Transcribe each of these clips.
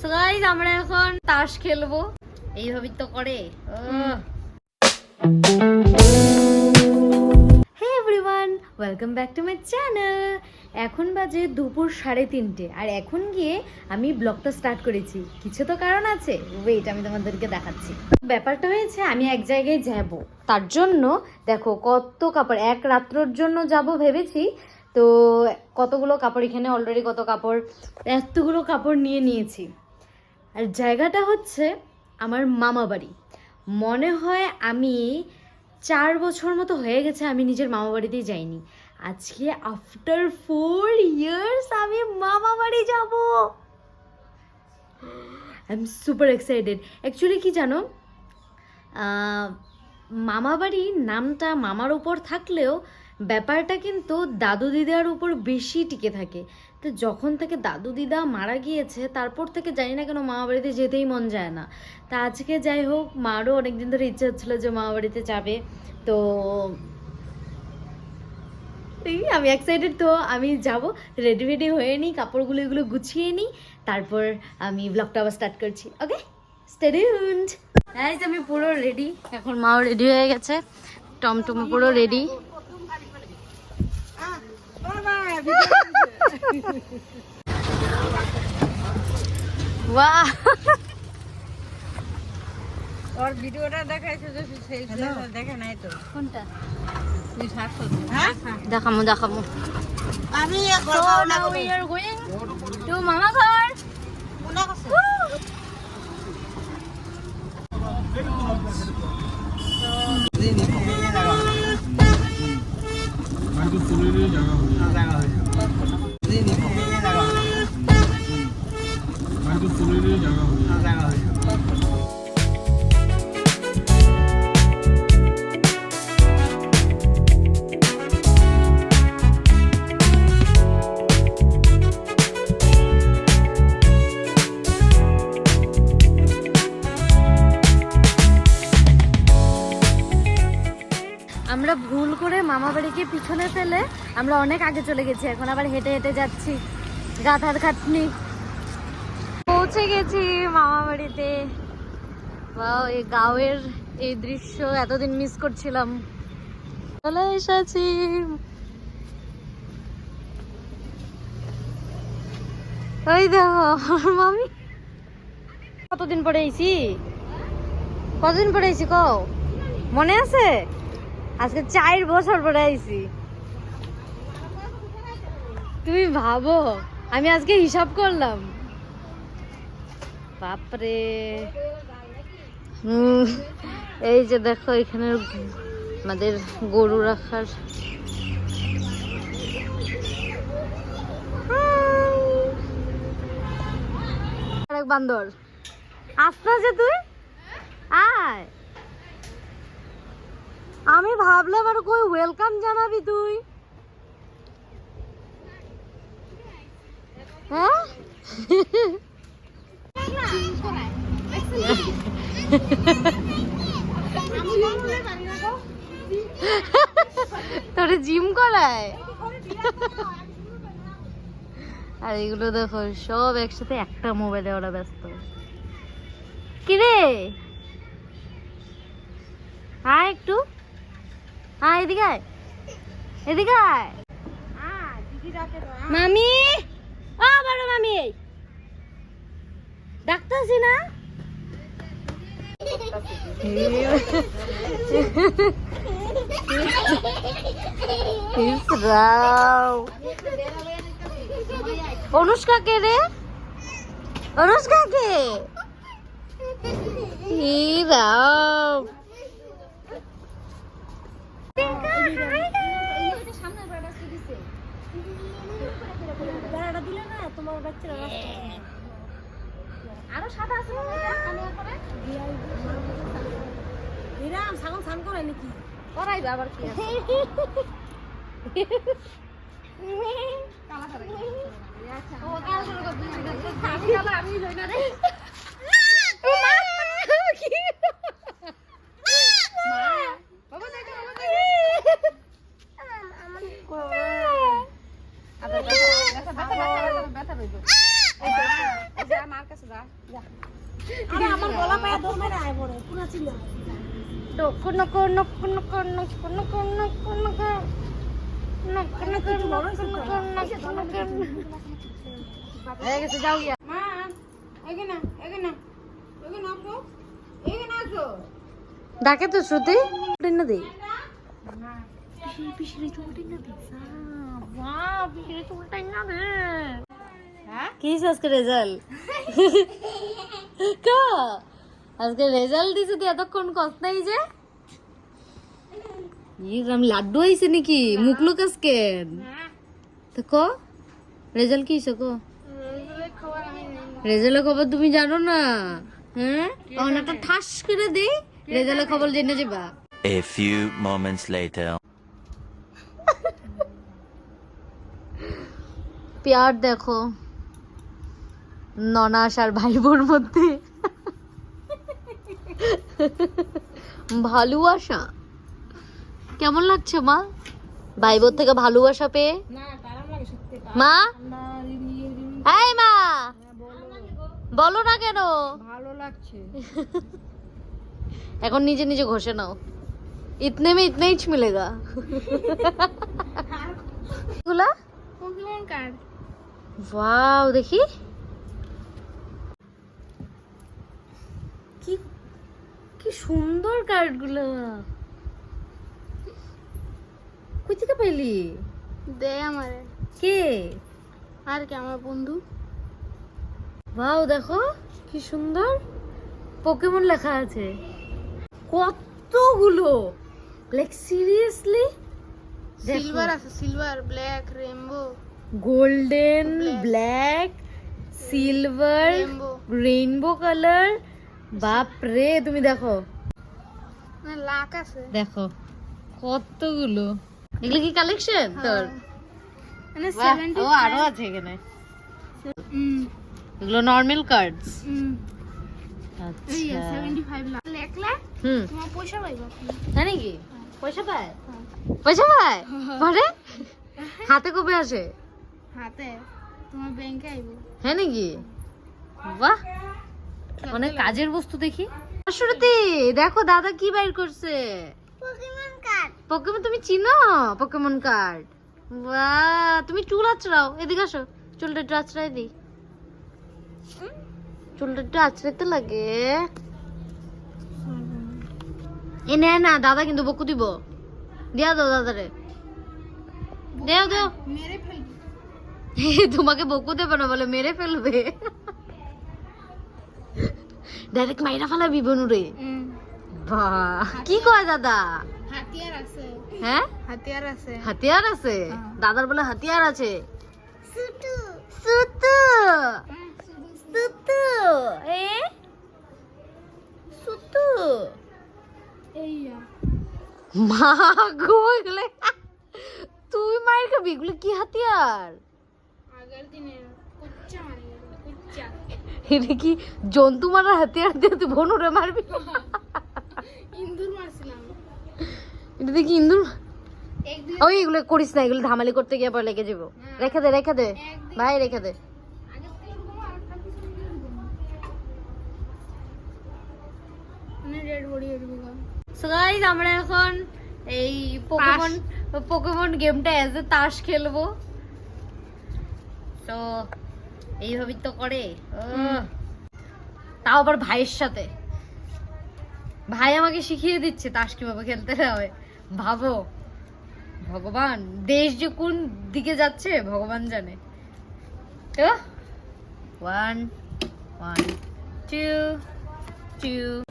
So guys আমরা এখন তাস খেলবো, এইভাবেই তো করে। Hey everyone, welcome back to my channel. এখন বাজে দুপুর 3:30 আর এখন গিয়ে আমি ব্লগটা স্টার্ট করেছি। কিছু তো কারণ আছে, ওয়েট আমি তোমাদেরকে দেখাচ্ছি। ব্যাপারটা হয়েছে আমি এক জায়গায় যাব, তার জন্য দেখো কত কাপড়, এক রাত্রের জন্য যাব ভেবেছি। তো কতগুলো কাপড় এখানে অলরেডি, কত কাপড়, এতগুলো কাপড় নিয়ে নিয়েছি। আর জায়গাটা হচ্ছে আমার মামা বাড়ি। মনে হয় আমি 4 বছর মতো হয়ে গেছে আমি নিজের মামা বাড়িতেই যাইনি। আজকে আফটার 4 ইয়ার্স আমি মামা বাড়ি যাব। I am super excited. Actually কি জানো, মামা বাড়ির নামটা মামার উপর থাকলেও ব্যাপারটা কিন্তু দাদু দিদার উপর বেশি টিকে থাকে। তো যখন থেকে দাদু দিদা মারা গিয়েছে তারপর থেকে জানি না কেন মামা বাড়িতে যেতেই মন যায় না। তা আজকে যাই হোক, মারও অনেকদিন ধরে ইচ্ছা হচ্ছিলো যে মামা বাড়িতে যাবে। তো আমি এক্সাইটেড। তো আমি যাব, রেডি হয়ে নিই, কাপড়গুলো এগুলো গুছিয়ে নিই, তারপর আমি ব্লগটা আবার স্টার্ট করছি। ওকে, স্টে টিউনড। গাইস আমি পুরো রেডি, এখন মাও রেডি হয়ে গেছে, টমটম পুরো রেডি। বাহ, ওর ভিডিওটা দেখাইছে যে সেই দেখে নাই তো। কোনটা হ্যাঁ দেখামু দেখামু। আমি now we are going to মামা ঘর। আমরা ভুল করে মামা বাড়িকে পিছনে ফেলে আমরা অনেক আগে চলে গেছি, এখন আবার হেঁটে হেঁটে যাচ্ছি। গাধার খাটনি। পৌঁছে গেছি মামা বাড়িতে। বাহ, এই গাঁয়ের এই দৃশ্য এতদিন মিস করছিলাম। চলে এসেছি। ওই দেখো মামি, কতদিন পরে আইছি, কতদিন পরে আইছি কও, মনে আছে? আজকে 4 বছর পরে আইছি। তুমি ভাবো, আমি আজকে হিসাব করলাম, বাপরে। এই যে দেখো এখানে আমাদের গরু রাখার। আরেক বান্দর আসনা যে তুই আয়। আমি ভাবলাম আর কই ওয়েলকাম জানাবি তুই, হ্যাঁ? তোরে জিম করায়। আর এগুলো দেখো সব একসাথে একটা মোবাইলে ওরা ব্যস্ত। কিরে আয় একটু, আয় এদিকে আয়, এদিকে আয়। মামি, ও বড় মামি, ডাক্তারছি না? অনুষ্কা কে রে? অনুষ্কা কে? আরো সাদা আছে ছাগল স্নান করে নাকি? করাইবে আবার কি আছে? আমি লই না রে। ব্যথা মার কাছে যা যা আরে আমার গলা পায়ে দৌড় মেরে আয় পড়ে পুরো চিল্লা নকো নকো নকো নকো নকো নকো নকো নকো হয়ে গেছে, যাও গিয়া। মা এখানে এখানে এখানে আসো এখানে আসো ডাকে তো শ্রুতি না দেই কি আজকে রেজাল্ট আজকে রেজাল্ট দিছে তুই এতক্ষণ কষ্ট নাই যে আমি লাড্ডু হয়েছে নাকি মুখ লুকাস কেন তো ক রেজাল্ট কি হয়েছে ক রেজাল্টের খবর তুমি জানো না? হ্যাঁ তখন একটা ঠাস করে দে রেজাল্টের খবর জেনে যাবা। A few moments later. প্যার দেখো ননাস আর ভাই বোর মধ্যে ভালোবাসা কেমন লাগছে মা? ভাই বোর থেকে ভালোবাসা পেয়ে না তারাম লাগে সত্যি মা না রিমি এই মা বলো না কেন? ভালো লাগছে এখন নিজে নিজে ঘষে নাও इतने में इतना ही मिलेगा গুলা পোকেমন কার্ড ওয়াও দেখি কি কি সুন্দর কার্ডগুলো কই থেকে পেলি? দে আমারে কে? আর কি আমার বন্ধু ওয়াও দেখো কি সুন্দর পোকেমন লেখা আছে কতগুলো লাইক সিরিয়াসলি সিলভার আছে silver black rainbow golden black silver Rainbow. Rainbow colour বাপ রে তুমি দেখো না লাখ আছে দেখো কতগুলো এগুলো কি কালেকশন তোর? মানে বাহ, 70 ও আরো আছে এখানে এগুলো নরমাল কার্ডস এই আচ্ছা 75 লাখ লেখলা হুম তোমার পয়সা পাইবা তাই নাকি পয়সা পায় পয়সা পায় পরে হাতে কবে আসে? হাতে তোমার ব্যাংকে আইবো হ্যাঁ নাকি বাহ অনেক কাজের বস্তু দেখি শ্রুতি দেখো দাদা কি বাইর করছে পোকেমন কার্ড পোকেমন তুমি চিনো পোকেমন কার্ড বাহ তুমি চুল আঁচড়াও এদিকে আসো চুলটা একটু আঁচড়াই দিই চুলটা একটু আঁচড়াইতে লাগে এ নে না দাদা কিন্তু বকু দিব দিয়া দাও দাদারে দেও দেও মেরে ফেলবি তোমাকে বকু দেবে না বলে মেরে ফেলবে ডাইরেক্ট মাইরা ফেলাবি বনুরে বাহ কি কয় দাদা হাতিয়ার আছে হ্যাঁ হাতিয়ার আছে হাতিয়ার আছে দাদার বলে হাতিয়ার আছে সুটু সুতু সুতু এ সুতু এইয়া মা গো এগুলো তুই মায়ের খাবি এগুলো কি হাতিয়ার আগের দিনে কুচ্চা মারি কুচ্চা এটা কি জন্তু মারার হাতিয়ার দিয়ে তুই বনুরে মারবি ইন্দুর মারছিলাম এটা দেখি ইন্দুর একদিন ওই এগুলো করিস না এগুলো ধামালি করতে গিয়ে পরে লেগে যাবো রেখে দে ভাই রেখে দে আগের থেকে এরকম আরেকটা কিছু মানে রেড বডি এরকম সো গাইস আমরা এখন এই পোকেমন গেমটা এজ এ তাস খেলবো তো এইভাবেই তো করে তাও আবার ভাইয়ের সাথে ভাই আমাকে শিখিয়ে দিচ্ছে তাস কিভাবে খেলতে হয় ভাবো ভগবান দেশ যে কোন দিকে যাচ্ছে ভগবান জানে তো 1 1 2 2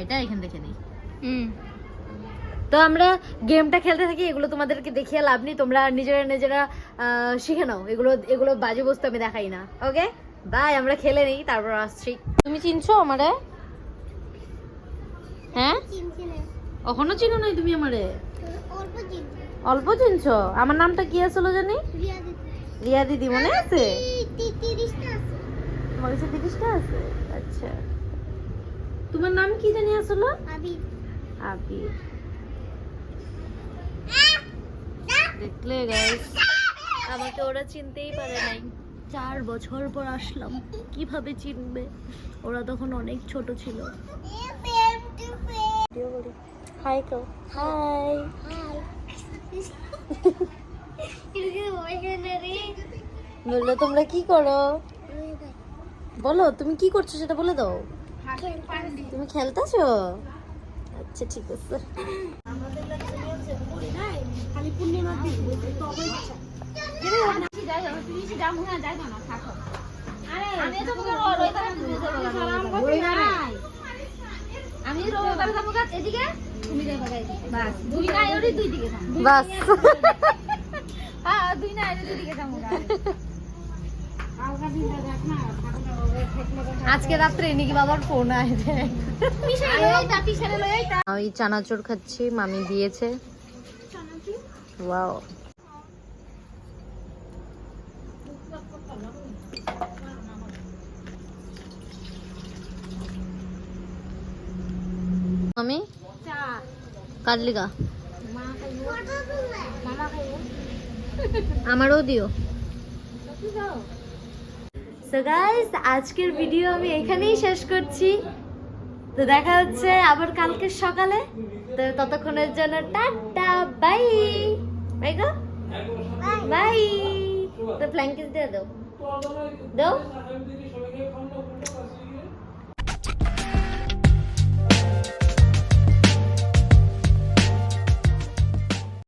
এটা এখান দেখে দিই তো আমরা গেমটা খেলতে থাকি এগুলো তোমাদেরকে দেখিয়ে লাভ নেই তোমরা নিজেরা শিখে নাও এগুলো বাজে বস্তু আমি দেখাই না ওকে বাই আমরা খেলে নেই তারপর আসছি তুমি চিনছো আমারে হ্যাঁ কখনো চিনো নাই তুমি আমারে অল্প চিনছো আমার নামটা কি আসলো জানি রিয়া দিদি মনে আছে তোমার কাছে 30টা আছে আচ্ছা তোমার নাম কি জানি আসলো আবির দেখলে গাইস, আমাকে ওরা চিনতেই পারে নাই। 4 বছর পর আসলাম, কিভাবে চিনবে? ওরা তখন অনেক ছোট ছিল। হাই কো, হাই। বললো তোমরা কি করো? বলো তুমি কি করছো সেটা বলে দাও। তুমি খেলতেছো? আচ্ছা ঠিক আছে। খালি পূর্ণিমার দিন তবে ইচ্ছা। আমি রবিবারে যাবো গা এদিকে, তুমি যাবে গা এদিকে। বাস দুই না ওরে দুই দিকে যাবো। বাস। হ্যাঁ দুই না এর দুই দিকে যাবো গা। আজকে রাত্রে নাকি বাবার ফোন আসবে। আমি চানাচুর খাচ্ছি, মামি দিয়েছে। ওয়াও। মামি কাটলিগা আমারও দিও। সো গাইস, আজকের ভিডিও আমি এখানেই শেষ করছি। তো দেখা হচ্ছে আবার কালকে সকালে। তো ততক্ষণের জন্য tata, bye bye go, bye. তো ফ্ল্যাঙ্কিস দিয়ে দাও, দাও।